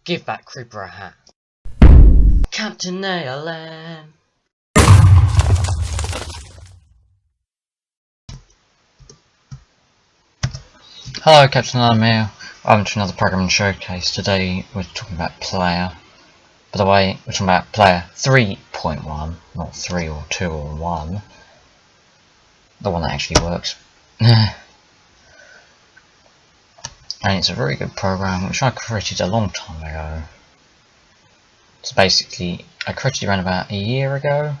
Give that creeper a hat. Captain ALM. Hello, Captain ALM here. Welcome to another programming showcase. Today we're talking about Player. By the way, we're talking about Player 3.1, not 3 or 2 or 1. The one that actually works. And it's a very good program which I created a long time ago. So basically, I created it around about a year ago,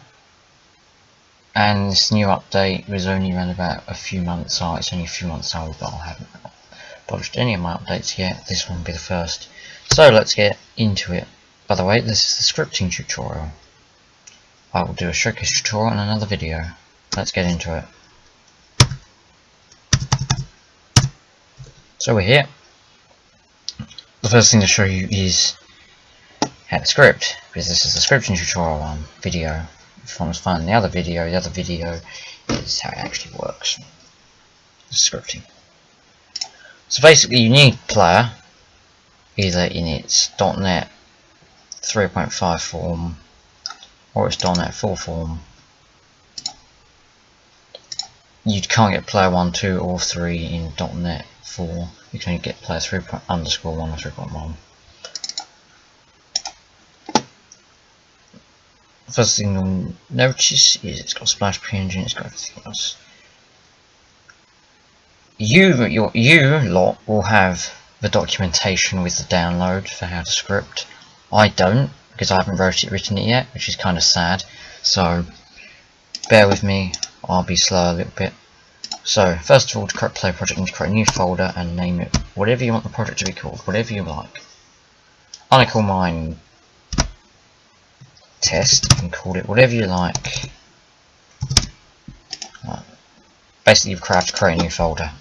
and this new update was only around about a few months old. It's only a few months old, but I haven't published any of my updates yet. This one will be the first. So let's get into it. By the way, this is the scripting tutorial. I will do a showcase tutorial in another video. Let's get into it. So we're here. The first thing to show you is how to script, because this is the scripting tutorial video. If you want to find the other video is how it actually works. The scripting. So basically you need Player, either in its .NET 3.5 form or its .NET 4 form. You can't get Player 1, 2 or 3 in .NET 4. You can only get Player 3._1 or 3.1. First thing you'll notice is it's got Splash PNG, it's got everything else. You lot will have the documentation with the download for how to script. I don't, because I haven't written it yet, which is kind of sad. So bear with me, I'll be slow a little bit. So first of all, to create a Player project, you need to create a new folder and name it whatever you want the project to be called, whatever you like. I'm gonna call mine Test. You can call it whatever you like. Basically, you have to create a new folder.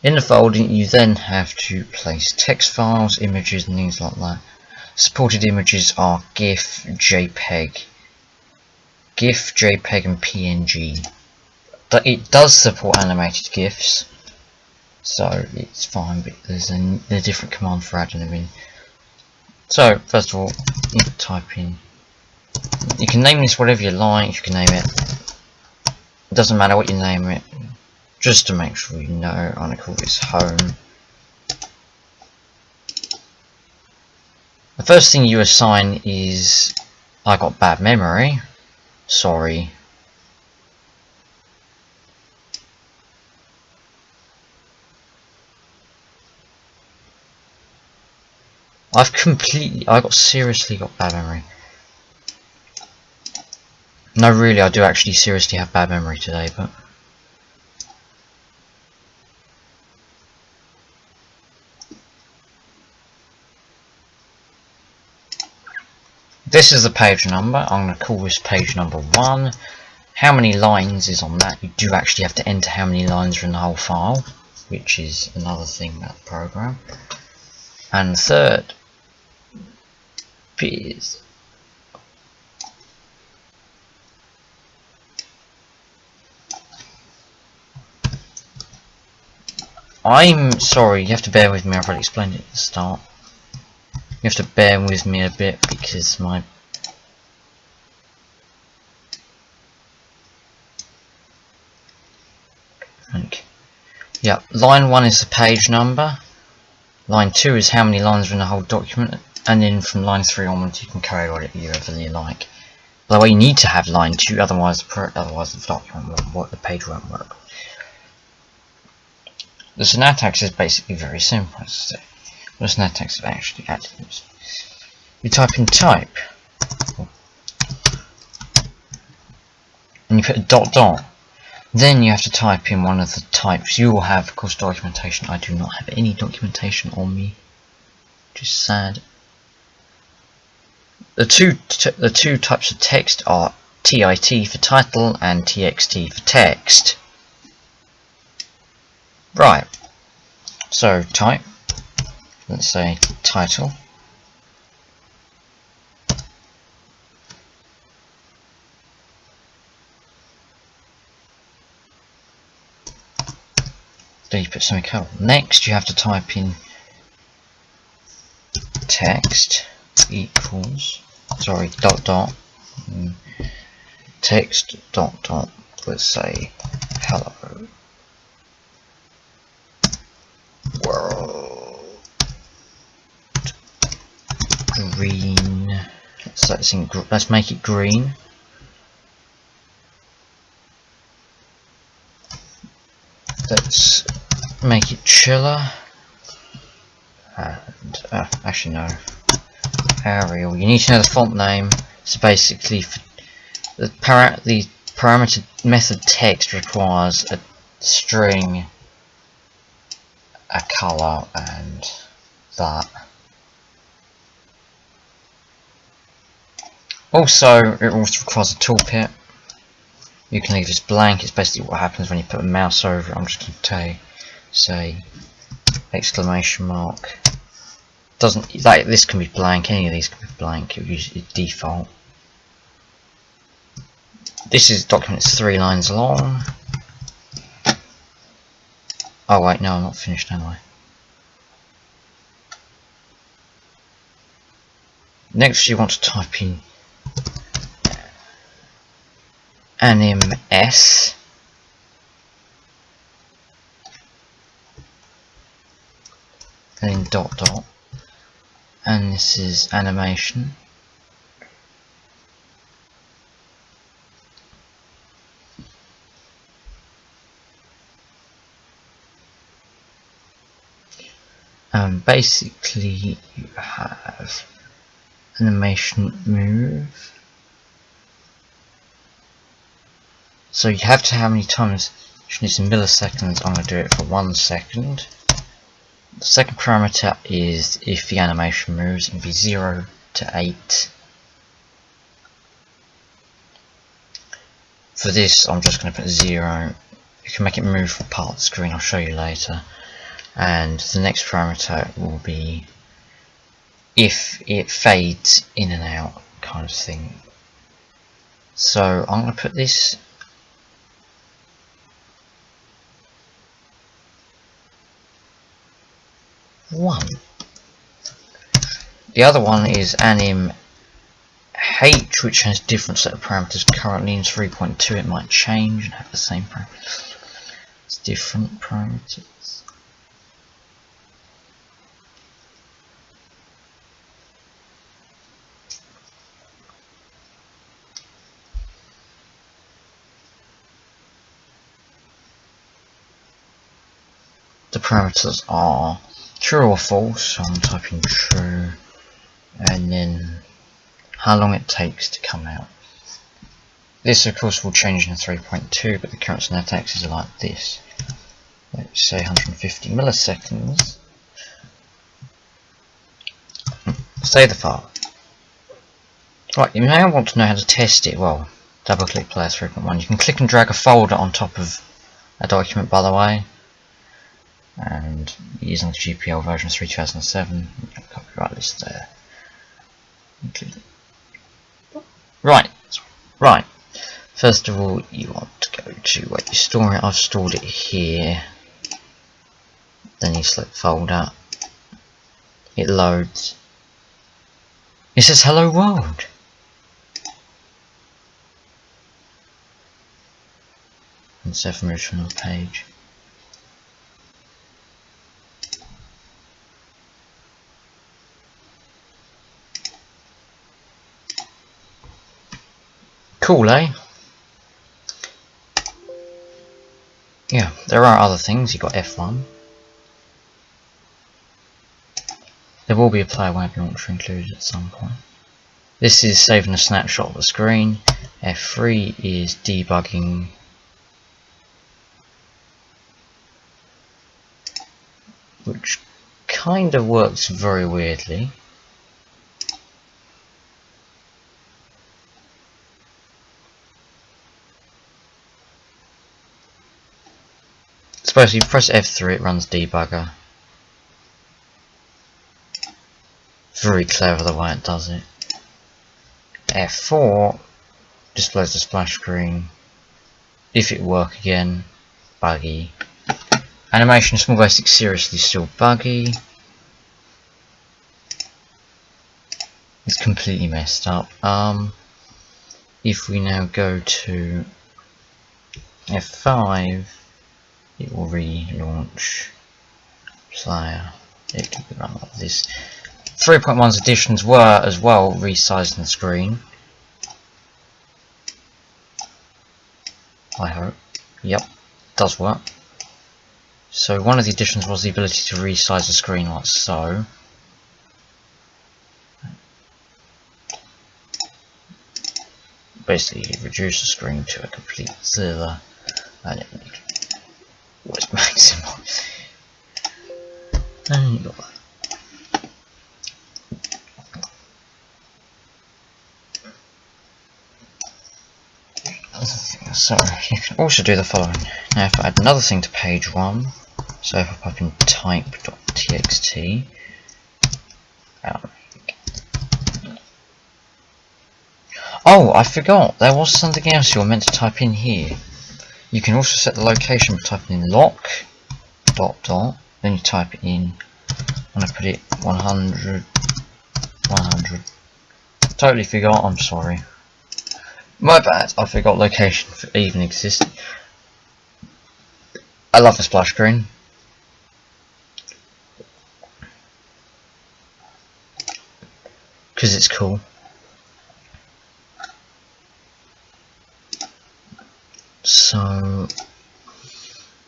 In the folder, you then have to place text files, images, and things like that. Supported images are GIF, JPEG, and PNG. But it does support animated GIFs, so it's fine. But there's a different command for adding them in. So first of all, you need to type in. You can name this whatever you like. You can name it. It doesn't matter what you name it. Just to make sure you know, I'm going to call this home. The first thing you assign is I got bad memory. Sorry. I got seriously got bad memory. No, really, I do actually seriously have bad memory today, but this is the page number. I'm going to call this page number 1. How many lines is on that? You do actually have to enter how many lines are in the whole file, which is another thing about the program. And third is I'm sorry, you have to bear with me, I've already explained it at the start. You have to bear with me a bit because my line 1 is the page number, line 2 is how many lines are in the whole document, and then from line 3 onwards you can carry whatever you like. By the way, you need to have line 2, otherwise the document won't work, the page won't work. The syntax is basically very simple. The syntax is actually added. You type in type, and you put a dot. Then you have to type in one of the types. You will have, of course, documentation. I do not have any documentation on me, which is sad. The two types of text are TIT for title and TXT for text. Right. So type. Let's say title. Then you put semicolon. Next, you have to type in text equals, sorry, dot dot, text dot dot, let's say hello world green. Let's make it green. Let's make it chiller. And actually no, Arial. You need to know the font name. So basically, for the parameter method text requires a string, a color, and that. Also, it also requires a tooltip. You can leave this blank. It's basically what happens when you put a mouse over it. I'm just going to say exclamation mark. Doesn't like this can be blank. Any of these can be blank. It usually default. This document is 3 lines long. Oh wait, no, I'm not finished, am I? Next, you want to type in anim s, then dot dot, and this is animation. Basically, you have animation move. So you have to how many times, it's in milliseconds. I'm going to do it for 1 second. The second parameter is if the animation moves, it can be 0 to 8. For this, I'm just going to put 0. You can make it move for part of the screen, I'll show you later. And the next parameter will be if it fades in and out, kind of thing. So I'm going to put this one. The other one is anim h, which has different set of parameters. Currently in 3.2 it might change and have the same parameters. It's different parameters. The parameters are true or false, so I'm typing true, and then how long it takes to come out. This of course will change in 3.2, but the current syntax is like this. Let's say 150 milliseconds. Save the file. Right, you now want to know how to test it. Well, double click player 3.1. You can click and drag a folder on top of a document, by the way. And using the GPL version 3007, copyright list there. Right. First of all, you want to go to where you store it. I've stored it here. Then you select folder. It loads. It says hello world. And save moves from the page. Cool, eh? Yeah, there are other things. You've got F1. There will be a player web launcher included at some point. This is saving a snapshot of the screen. F3 is debugging. Which kind of works very weirdly. Suppose you press F3, it runs debugger. Very clever the way it does it. F4 displays the splash screen. If it work again, buggy. Animation Small Basic seriously still buggy. It's completely messed up. If we now go to F5, it will relaunch player. It can be run like this. 3.1's additions were as well resizing the screen. I hope. Yep, does work. So one of the additions was the ability to resize the screen like so. Basically reduce the screen to a complete zero and it was maximum. So you can also do the following. Now if I add another thing to page 1, so if I pop in type.txt, oh, I forgot, there was something else you were meant to type in here. You can also set the location by typing in lock, ... then you type it in, and I put it 100, 100. Totally forgot, I'm sorry. My bad, I forgot location even existed. I love the splash screen. Because it's cool. So, I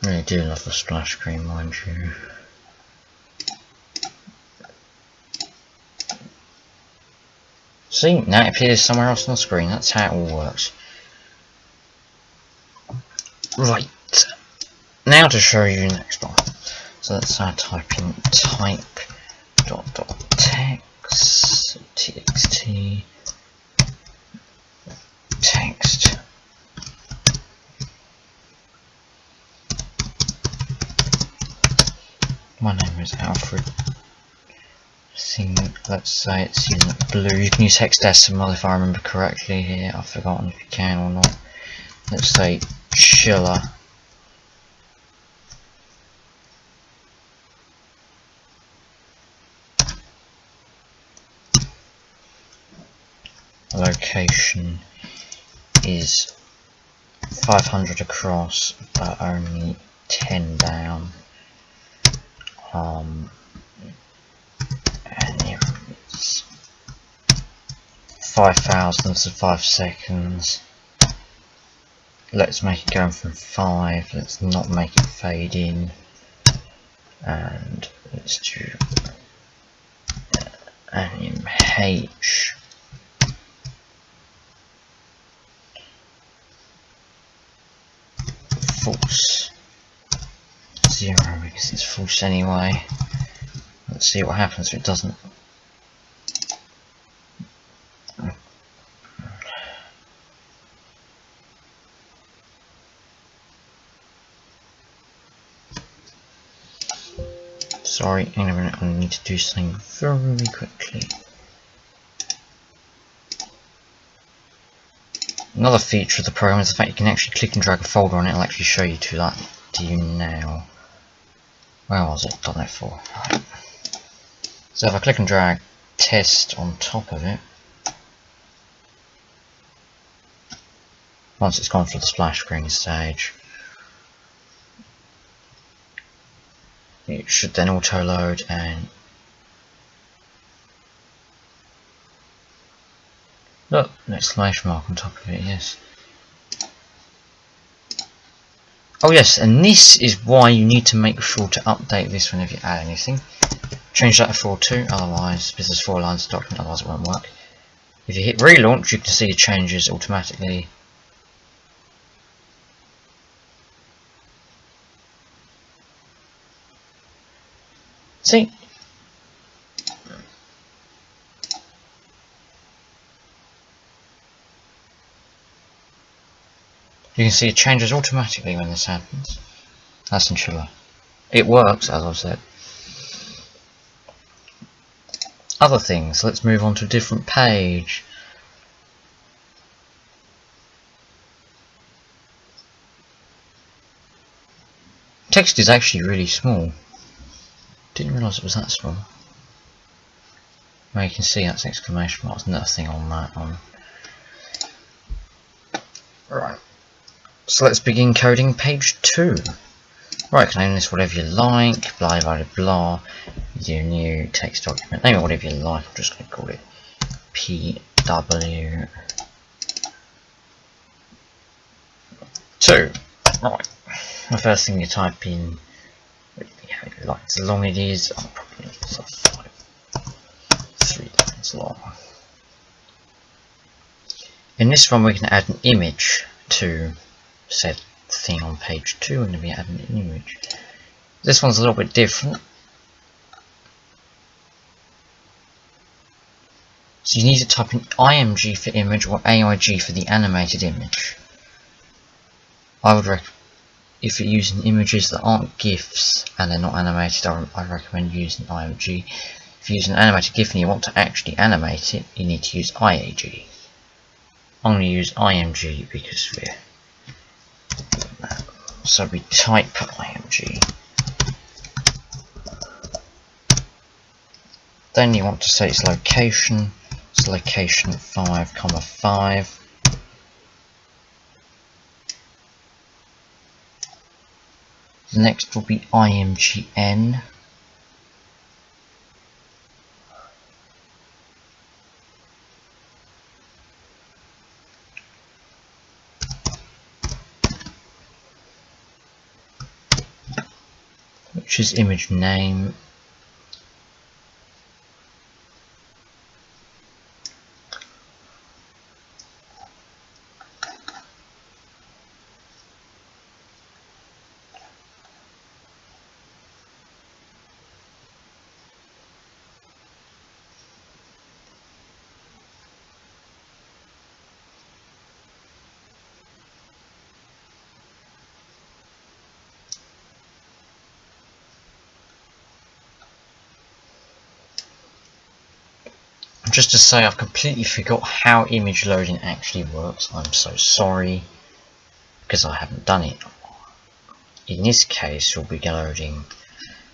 really do love the splash screen, mind you. See, now it appears somewhere else on the screen, that's how it all works. Right, now to show you the next one. So let's type in type.text, txt, text. My name is Alfred. Let's say it's in blue. You can use hexadecimal if I remember correctly here. I've forgotten if you can or not. Let's say chiller. Location is 500 across, but only 10 down. And it's 5 thousandths of 5 seconds. Let's make it going from 5. Let's not make it fade in. And let's do anim H. False 0 because it's false anyway. Let's see what happens if it doesn't. Sorry, hang on a minute, I need to do something very quickly. Another feature of the program is the fact you can actually click and drag a folder on it. I'll actually show you to you now. Where was it? Done that for. Right. So if I click and drag test on top of it, once it's gone through the splash screen stage, it should then auto load and look, an exclamation mark on top of it, yes. Oh yes, and this is why you need to make sure to update this whenever you add anything. Change that to 4.2, otherwise, because there's 4 lines of document, otherwise it won't work. If you hit relaunch, you can see it changes automatically. See? You can see it changes automatically when this happens. That's in Chiller. It works, as I've said. Other things, let's move on to a different page. Text is actually really small. Didn't realise it was that small. Well, you can see that's exclamation mark, there's nothing on that one. Right, so let's begin coding page 2. Right, can name this whatever you like, blah blah blah, do a new text document, name it whatever you like, I'm just going to call it PW2. Right, the first thing you type in, like as long as it is, I'll probably make this 3 lines long. In this one we can add an image to said thing on page 2, and then we add an image. This one's a little bit different. So you need to type in IMG for image or AIG for the animated image. I would recommend, if you're using images that aren't GIFs and they're not animated, I recommend using IMG. If you're using an animated GIF and you want to actually animate it, you need to use IAG. I'm going to use IMG because we're doing that. So we type IMG. Then you want to say its location. It's location 5,5. The next will be IMGN. Which is image name. Just to say, I've completely forgot how image loading actually works. I'm so sorry, because I haven't done it. In this case, we'll be loading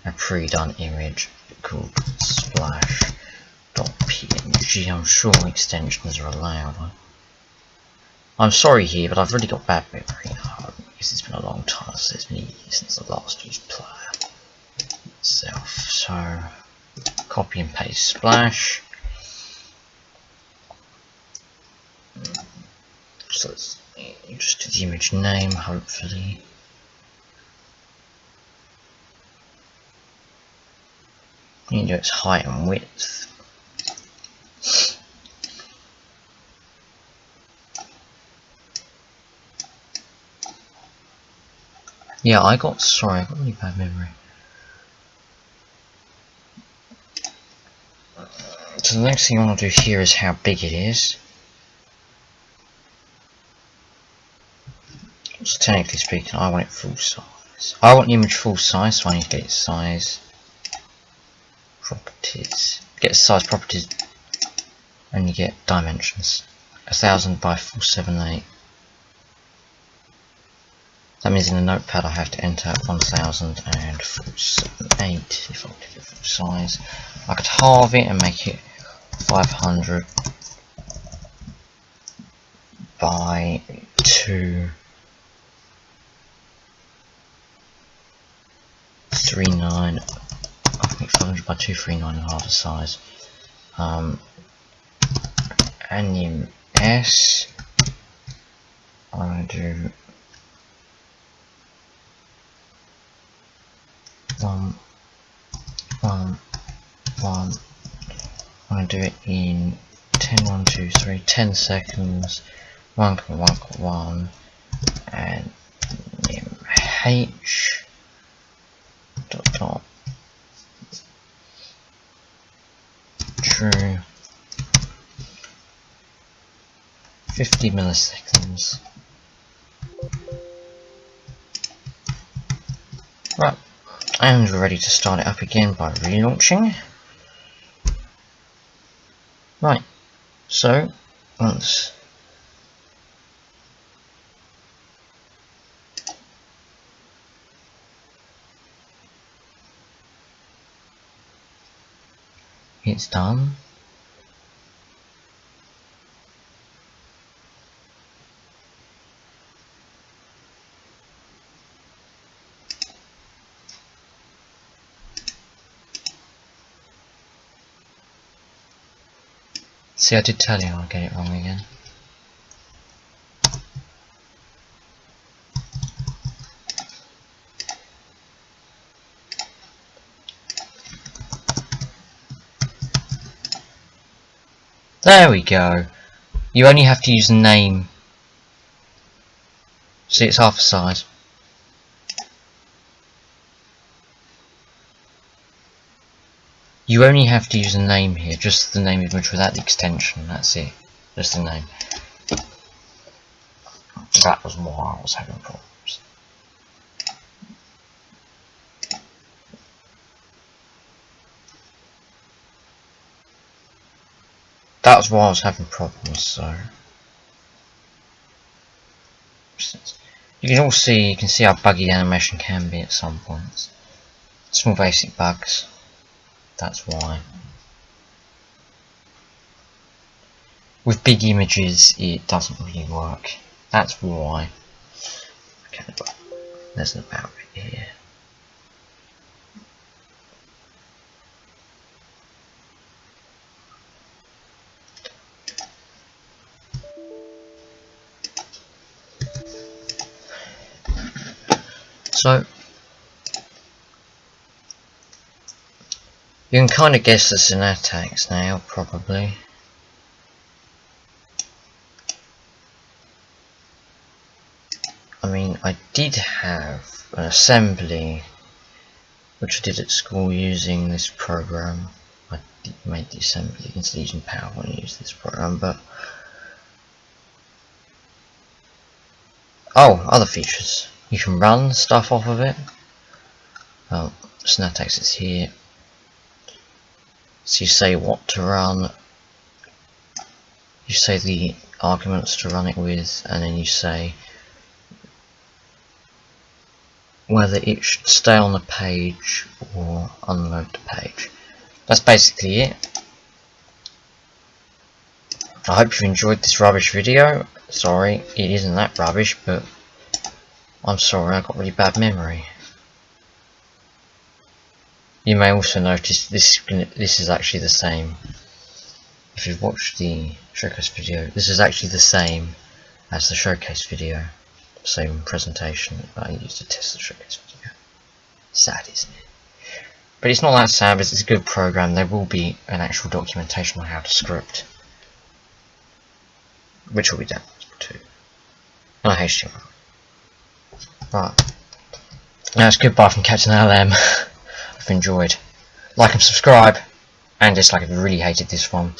a pre-done image called splash.png. I'm sure extensions are allowed. I'm sorry here, but I've really got bad memory because it's been a long time since the last used player itself. So, copy and paste splash. So let's just do the image name, hopefully. You can do its height and width. Yeah, I got really bad memory. So the next thing I want to do here is how big it is. So technically speaking, I want it full size. I want the image full size, so I need to get its size properties. Get size properties, and you get dimensions. 1000 by 478. That means in the notepad I have to enter 1000.478 if I want to get full size. I could halve it and make it 500 by 239. I think 500 by 239 and half the size. Anim S. I'm going to do 1, 1, 1. I'm going to do it in 10, 1, 2, 3, 10 seconds. 1,1,1 and H dot true 50 milliseconds. Right, and we're ready to start it up again by relaunching. Right, so once it's done, See, I did tell you I'll get it wrong again. There we go. You only have to use the name. See, it's half the size. You only have to use a name here, just the name image without the extension, that's it. Just the name. That was why I was having problems. That was why I was having problems, so. You can all see, you can see how buggy animation can be at some points. Small basic bugs. That's why. With big images, it doesn't really work. That's why. Okay, there's an about it here. So, you can kind of guess the syntax now, probably. I mean, I did have an assembly, which I did at school using this program. I did make the assembly instead of using PowerPoint, I used this program, but... Oh, other features. You can run stuff off of it. Well, syntax is here. So you say what to run, you say the arguments to run it with, and then you say whether it should stay on the page or unload the page. That's basically it. I hope you enjoyed this rubbish video. Sorry, it isn't that rubbish, but I'm sorry, I've got really bad memory. You may also notice this is actually the same. If you've watched the showcase video, this is actually the same as the showcase video. Same presentation that I used to test the showcase video. Sad, isn't it? But it's not that sad, because it's a good program. There will be an actual documentation on how to script, which will be downloadable too. And a HTML. Right. Now it's goodbye from Captain LM. I've enjoyed. Like and subscribe, and dislike if you really hated this one.